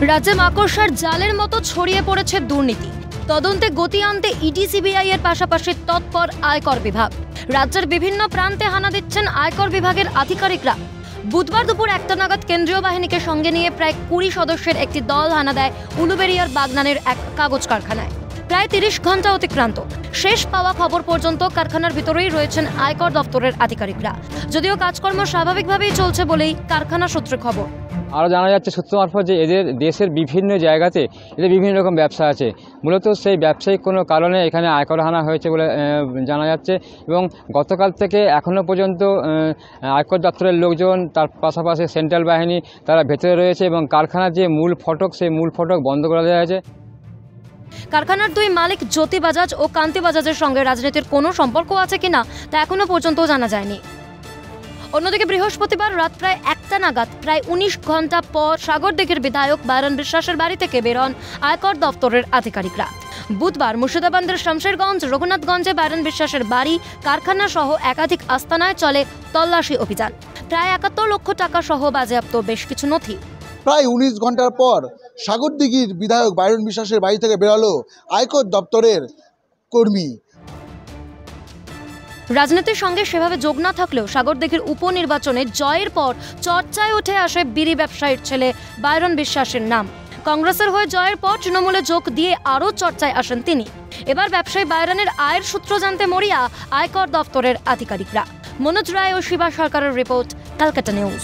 রাজ্যে মাকড়সার জালের মতো ছড়িয়ে পড়েছে দুর্নীতি। তদন্তে গতি আনতে ইডি সিবিআই এর পাশাপাশি তৎপর আয়কর বিভাগ। রাজ্যের বিভিন্ন প্রান্তে হানা দিচ্ছেন আয়কর বিভাগের আধিকারিকরা। বুধবার দুপুর 1টা নাগাদ কেন্দ্রীয় বাহিনীকে সঙ্গে নিয়ে প্রায় 20 সদস্যের একটি দল হানা দেয় উলুবেড়িয়ার বাগনানের এক কাগজ কারখানায়। প্রায় 30 ঘন্টা অতিক্রান্ত। শেষ পাওয়া খবর পর্যন্ত কারখানার ভিতরেই রয়েছেন আয়কর দপ্তরের আধিকারিকরা। যদিও কাজকর্ম স্বাভাবিকভাবেই চলছে বলেই কারখানা সূত্রে খবর। আরও জানা যাচ্ছে সূত্র মারফত যে এদের দেশের বিভিন্ন জায়গাতে এদের বিভিন্ন রকম ব্যবসা আছে। মূলত সেই ব্যবসায়িক কোনো কারণে এখানে আয়কর হানা হয়েছে বলে জানা যাচ্ছে এবং গতকাল থেকে এখনও পর্যন্ত আয়কর দপ্তরের লোকজন, তার পাশাপাশি সেন্ট্রাল বাহিনী তারা ভেতরে রয়েছে এবং কারখানার যে মূল ফটক সেই মূল ফটক বন্ধ করে দেওয়া হয়েছে। কারখানার দুই মালিক জ্যোতি বাজাজ ও কান্তি বাজাজের সঙ্গে রাজনীতির কোনো সম্পর্ক আছে কিনা তা এখনো পর্যন্ত জানা যায়নি। অন্যদিকে বৃহস্পতিবার রাত প্রায় 1টা নাগাদ প্রায় 19 ঘন্টা পর সাগরদিঘির বিধায়ক বাইরন বিশ্বাসের বাড়ি থেকে বেরোন আয়কর দপ্তরের আধিকারিকরা। বুধবার মুর্শিদাবাদের শামশেরগঞ্জ, রঘুনাথগঞ্জে বাইরন বিশ্বাসের বাড়ি, কারখানা সহ একাধিক আস্তানায় চলে তল্লাশি অভিযান। প্রায় 71 লক্ষ টাকা সহ বাজেয়াপ্ত বেশ কিছু নথি। প্রায় 19 ঘন্টার পর সাগরদিঘির বিধায়ক বাইরন বিশ্বাসের বাড়ি থেকে বেরোলো আয়কর দপ্তরের কর্মী। রাজনীতির সঙ্গে সেভাবে যোগ না থাকলেও সাগরদিঘির উপনির্বাচনে জয়ের পর চর্চায় উঠে আসে বিড়ি ব্যবসায়ীর ছেলে বাইরন বিশ্বাসের নাম। কংগ্রেসের হয়ে জয়ের পর তৃণমূলে যোগ দিয়ে আরও চর্চায় আসেন তিনি। এবার ব্যবসায়ী বাইরনের আয়ের সূত্র জানতে মরিয়া আয়কর দপ্তরের আধিকারিকরা। মনোজ রায় ও শিবা সরকারের রিপোর্ট, ক্যালকাটা নিউজ।